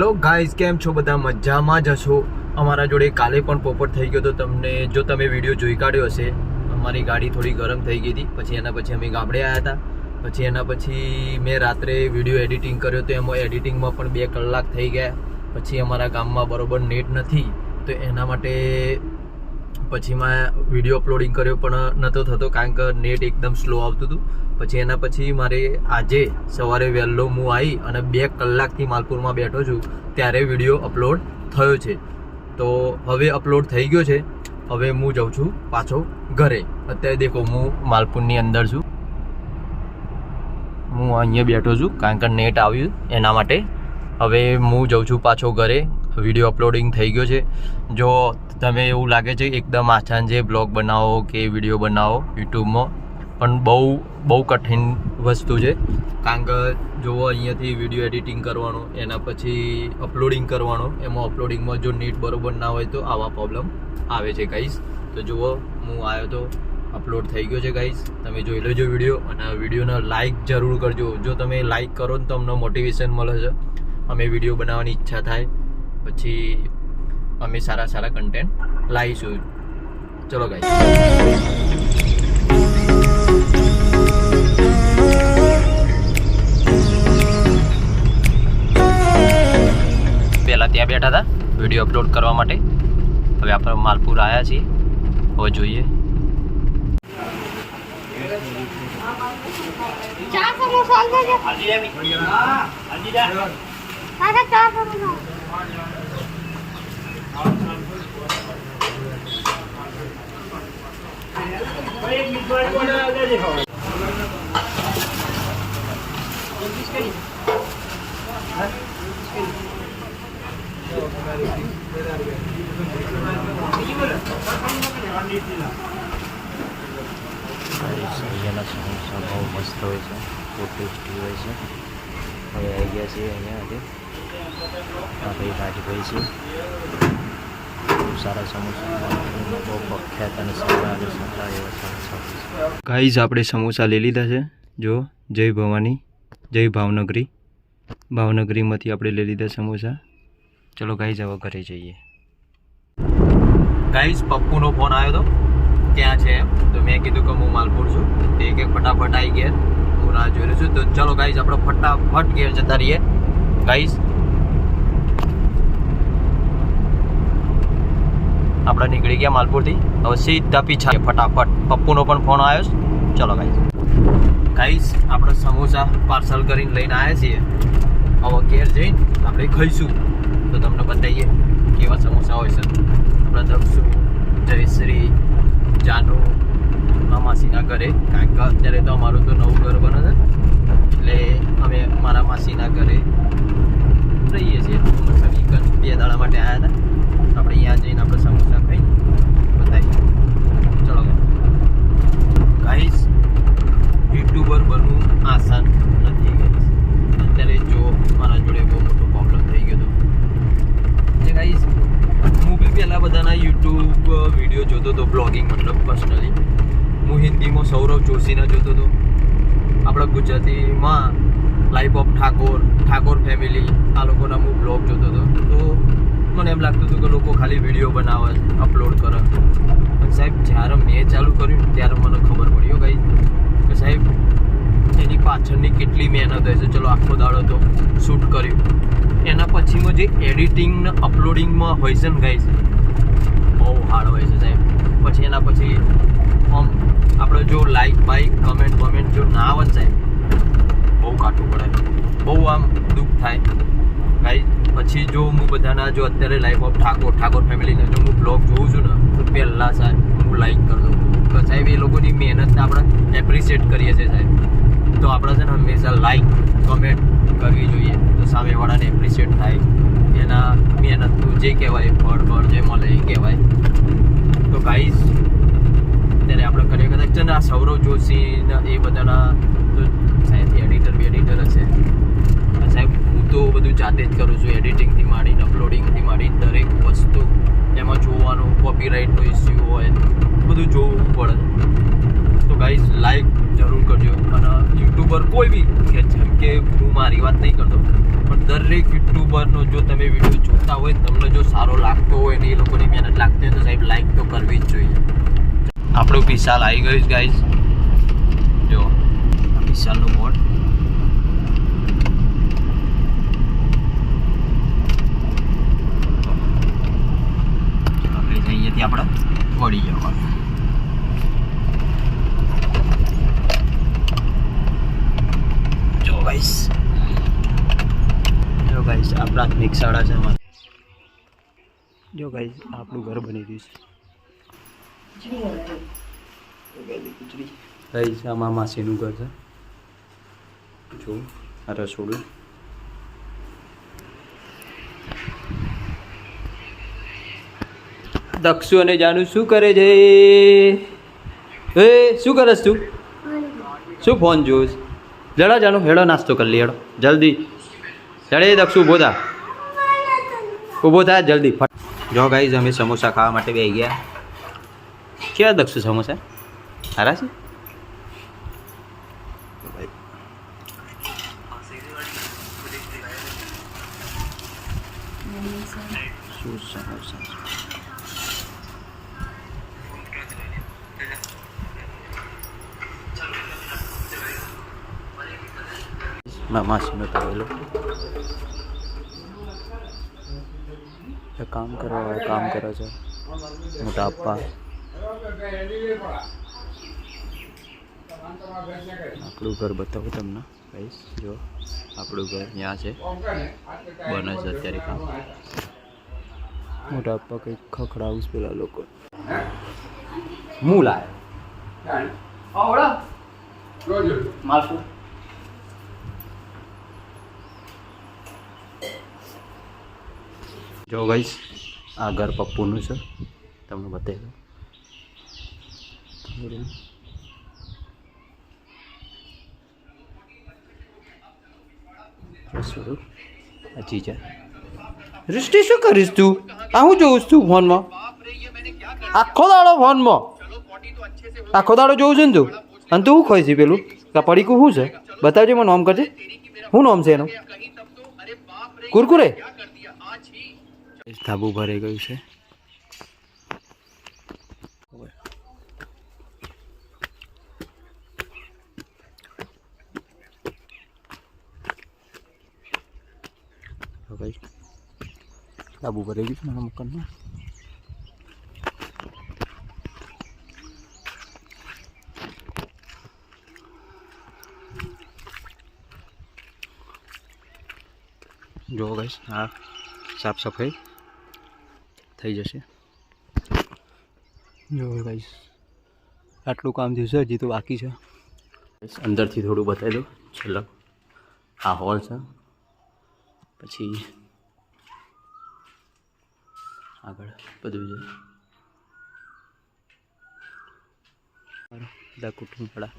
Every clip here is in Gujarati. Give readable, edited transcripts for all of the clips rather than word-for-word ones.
હેલો ગાઈઝ, કેમ છો બધા? મજામાં જ હશો. અમારા જોડે કાલે પણ પોપટ થઈ ગયો તો તમને જો તમે વિડીયો જોઈ કાઢ્યો હશે. અમારી ગાડી થોડી ગરમ થઈ ગઈ હતી, પછી એના પછી અમે ગામડે આવ્યા હતા. પછી એના પછી મેં રાત્રે વિડીયો એડિટિંગ કર્યો તો એમાં એડિટિંગમાં પણ 2 કલાક થઈ ગયા. પછી અમારા ગામમાં બરોબર નેટ નથી તો એના માટે પછી મેં વિડીયો અપલોડિંગ કર્યો પણ નહોતો થતો કારણ કે નેટ એકદમ સ્લો આવતું હતું. પછી એના પછી મારે આજે સવારે વહેલો હું આવી અને 2 કલાકથી માલપુરમાં બેઠો છું ત્યારે વિડીયો અપલોડ થયો છે. તો હવે અપલોડ થઈ ગયો છે. હવે હું જાઉં છું પાછો ઘરે. અત્યારે દેખો હું માલપુરની અંદર છું. હું અહીંયા બેઠો છું કારણ કે નેટ આવ્યું એના માટે. હવે હું જાઉં છું પાછો ઘરે. વિડીયો અપલોડિંગ થઈ ગયો છે. જો તમે એવું લાગે છે એકદમ આસાન છે બ્લોગ બનાવો કે વિડીયો બનાવો યુટ્યુબમાં, પણ બહુ કઠિન વસ્તુ છે કારણ કે જુઓ અહીંયાથી વિડીયો એડિટિંગ કરવાનો, એના પછી અપલોડિંગ કરવાનો. એમાં અપલોડિંગમાં જો નેટ બરોબર ના હોય તો આવા પ્રોબ્લેમ આવે છે ગાઈસ. તો જુઓ હું આવ્યો તો અપલોડ થઈ ગયો છે ગાઈસ. તમે જોઈ લેજો વિડીયો અને વિડીયોને લાઇક જરૂર કરજો. જો તમે લાઇક કરો ને તો અમને મોટિવેશન મળે છે, અમે વિડીયો બનાવવાની ઈચ્છા થાય, પછી અમે સારા કન્ટેન્ટ લાવીશું. ચલો ગાઈસ. પહેલાં ત્યાં બેઠા હતા વિડીયો અપલોડ કરવા માટે. હવે આપણે માલપુર આવ્યા છીએ. હવે જોઈએ. અહીંયાના સમોસા બહુ મસ્ત હોય છે, બહુ ટેસ્ટી હોય છે. હવે આવી ગયા છીએ અહીંયા આજે. આ ભાઈ રાજભાઈ છે. બહુ સારા સમોસા, બહુ પ્રખ્યાત અને સારા એવા સમોસા. ગાઈઝ, આપણે સમોસા લઈ લીધા છે. જો જય ભવાની, જય ભાવનગરી. ભાવનગરીમાંથી આપણે લઈ લીધા સમોસા. ચલો ગાઈઝ હવે ઘરે જઈએ. ગાઈઝ, પપ્પુનો ફોન આવ્યો હતો ક્યાં છે એમ, તો મેં કીધું કે હું માલપુર છું. તે કે ફટાફટ આવી ઘેર, હું રાહ જોઈ રહ્યો છું. તો ચલો ગાઈઝ આપણે ફટાફટ ઘેર જતા રહીએ. ગાઈઝ આપણે નીકળી ગયા માલપુરથી. હવે સીધા પીછા ફટાફટ. પપ્પુનો પણ ફોન આવ્યો છે. ચલો ગાઈઝ આપણે સમોસા પાર્સલ કરીને લઈને આવ્યા છીએ. હવે ઘેર જઈને આપણે ખાઈશું તો તમને બતાવીએ કેવા સમોસા હોય છે. આપણે દક્ષુ, જયશ્રી, જાનુ, માસીના ઘરે, કારણ કે અત્યારે તો અમારું તો નવું ઘર બને છે એટલે અમે મારા માસીના ઘરે રહીએ છીએ. 2 દાડા માટે આવ્યા હતા. આપણે અહીંયા જઈને આપણે સમોસા ખાઈ બતાવીએ. ચલો ગાઈસ, યુટ્યુબર બનવું આસાન નથી ગાઈસ. અત્યારે જો મારા જોડે બહુ મોટો પ્રોબ્લેમ થઈ ગયો હતો ગાઈસ. હું બી પહેલાં બધાના યુટ્યુબ વિડીયો જોતો હતો, બ્લોગિંગ મતલબ પર્સનલી. હું હિન્દીમાં સૌરવ જોશીના જોતો હતો. આપણા ગુજરાતીમાં લાઈફ ઓફ ઠાકોર ફેમિલી, આ લોકોના હું બ્લોગ જોતો હતો. તો મને એમ લાગતું હતું કે લોકો ખાલી વિડીયો બનાવે, અપલોડ કરે. પણ સાહેબ જ્યારે મેં ચાલુ કર્યું ત્યારે મને ખબર પડી ગઈ કે સાહેબ એની પાછળની કેટલી મહેનત હોય છે. ચલો આખો દાડો તો શૂટ કર્યું, એના પછીમાં જે એડિટિંગ ને અપલોડિંગમાં હોય છે ને ગાઈસ, બહુ હાર્ડ હોય છે સાહેબ. પછી એના પછી આમ આપણે જો લાઈક કમેન્ટ જો ના આવે ને સાહેબ, બહુ કાઠું પડે, બહુ આમ દુઃખ થાય ગાઈસ. પછી જો હું બધાના જો અત્યારે લાઈફ ઓફ ઠાકોર ફેમિલીના જો હું બ્લોગ જોઉં છું ને તો પહેલાં સાહેબ હું લાઈક કરી દઉં તો સાહેબ એ લોકોની મહેનતને આપણે એપ્રિશિએટ કરીએ છીએ સાહેબ. તો આપણે છે ને હંમેશા લાઈક કમેન્ટ કરવી જોઈએ તો સામેવાળાને એપ્રિશિએટ થાય. એના મહેનતનું જે કહેવાય ફળ જે મળે એ કહેવાય. તો ગાઈસ ત્યારે આપણે કરીએ કદાચ છે ને આ સૌરવ જોશીના એ બધાના તો સાહેબ એડિટર હશે સાહેબ. હું તો બધું જાતે જ કરું છું, એડિટિંગથી માંડીને અપલોડિંગથી માંડીને દરેક વસ્તુ એમાં જોવાનું. કોપીરાઇટનો ઇસ્યુ હોય બધું જોવું પડે. તો ગાઈઝ લાઈક જરૂર કરજો. અને યુટ્યુબર કોઈ બી જેમ કે હું મારી વાત નહીં કરતો, પણ દરેક યુટ્યુબરનો જો તમે વિડીયો જોતા હોય, તમને જો સારો લાગતો હોય ને એ લોકોની મહેનત લાગતી હોય તો સાહેબ લાઈક તો કરવી જ જોઈએ. આપણું વિશાલ આવી ગયું છે ગાઈઝ. જો વિશાલનું બોર્ડ. અહીંયાથી આપણે વળી જવાનું. જો ગાઈસ આ પ્રાથમિક શાળા છે અમારી. જો ગાઈસ આપણું ઘર બની રહ્યું છે. ગાઈસ આમાં માસીનું ઘર છે. જો આ રસોડું. દક્ષુ અને જાનુ શું કરે છે? એ શું કરસ તું? શું ફોન જોશ? જડા જાનુ હેડો નાસ્તો કરી લે હેડો જલ્દી. જડે દક્ષુ ઊભો થા, ઊભો થા જલ્દી. જો ગાઈઝ અમે સમોસા ખાવા માટે બેસી ગયા. કેવા દક્ષુ સમોસા? સારા છે. શું સમોસા? માસીનો તવેલો કામ કરે છે. મોટા આપવા આપણું ઘર બતાવું તમને ગાઈસ. જો આપણું ઘર ત્યાં છે, બને છે અત્યારે કામ. મોટા આપવા કંઈક ખખડાવું પેલા લોકો. હું લાય મારશું. જો ગાઈસ આ ઘર પપ્પુનું છે, તમને બતાવી દઉં. રસોડું આ ચીજ. રિષ્ટી શું કરીશ તું? આ હું જોઉં છું ફોનમાં? આખો દાડો ફોનમાં આખો દાડો જોઉં છું ને તું. અને તું શું ખોઈ છે પેલું પડીકું શું છે? બતાવજે મને નામ કરજે. શું નામ છે એનું? કુરકુરે. ધાબુ ભરાઈ ગયું છે. ધાબુ ભરાઈ ગયું છે મારા મકાનમાં. જો ગાઈસ આ સાફ સફાઈ થઈ જશે. જો ગાઈસ આટલું કામ થયું છે, હજી તો બાકી છે. અંદરથી થોડું બતાવી દઉં. છેલ્લા આ હોલ છે, પછી આગળ બધું છે. બધા કુટુંબ પડા.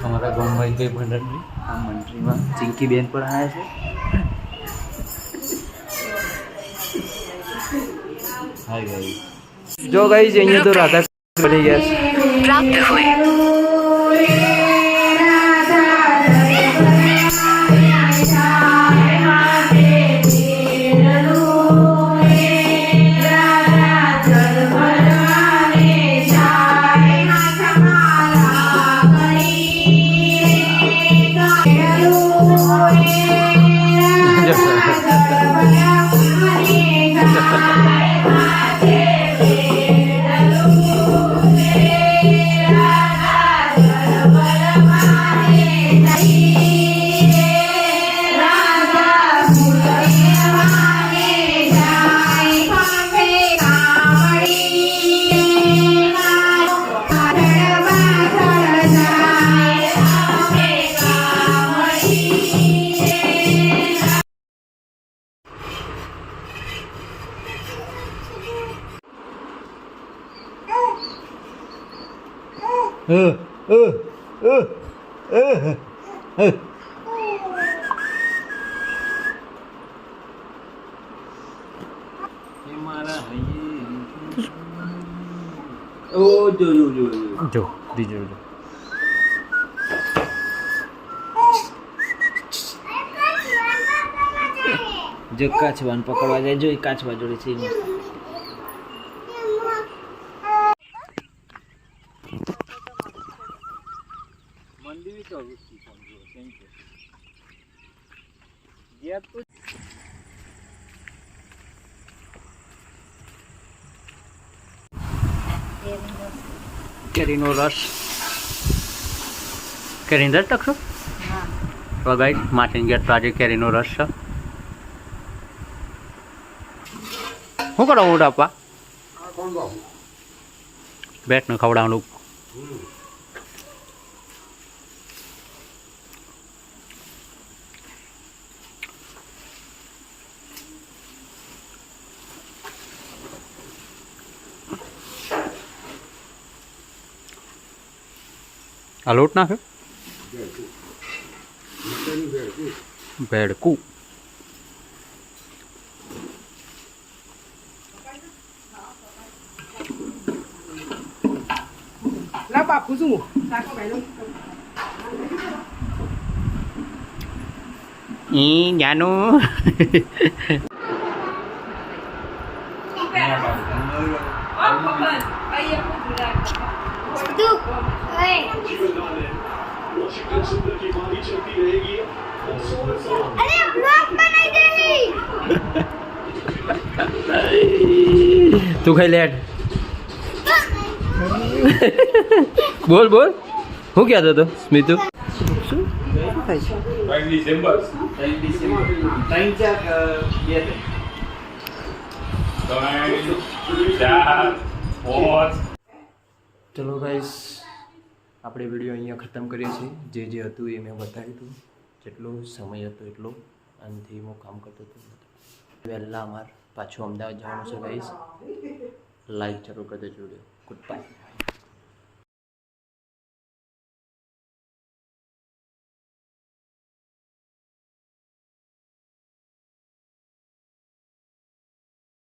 हमारा गाँव में गई मंडली मंडली में चिंकी बेन पर आया है। हाय गाइस જો ગાઈસ અહીંયા તો રાધા બની ગયા છે. प्राप्त हुए જો બીજો જો જો કાચવાન પકડવા જાય જો કાચવા જોડે છે કેરીનો રસ કેરી અંદર ટકશો વગાઈ માટીને ગેટ તો આજે કેરીનો રસ છે. શું કરો ઉડાપા બેટને ખવડાવવાનું આ લોટ નાખે ભેડકું બાપુ શું જાનું अरे ब्लॉग बनाई देगी તું ખાઈ લેટ બોલ બોલ હું કહેતો હતો સ્મિતુ શું ચલો ગાઈસ આપણે વિડીયો અહીંયા ખતમ કરીએ છીએ. જે હતું એ મેં બતાવ્યું હતું. જેટલો સમય હતો એટલો આનાથી હું કામ કરતો હતો. વહેલા અમારે પાછું અમદાવાદ જવાનું છે ગાઈસ. લાઈક જરૂર કરજો. Video good bye.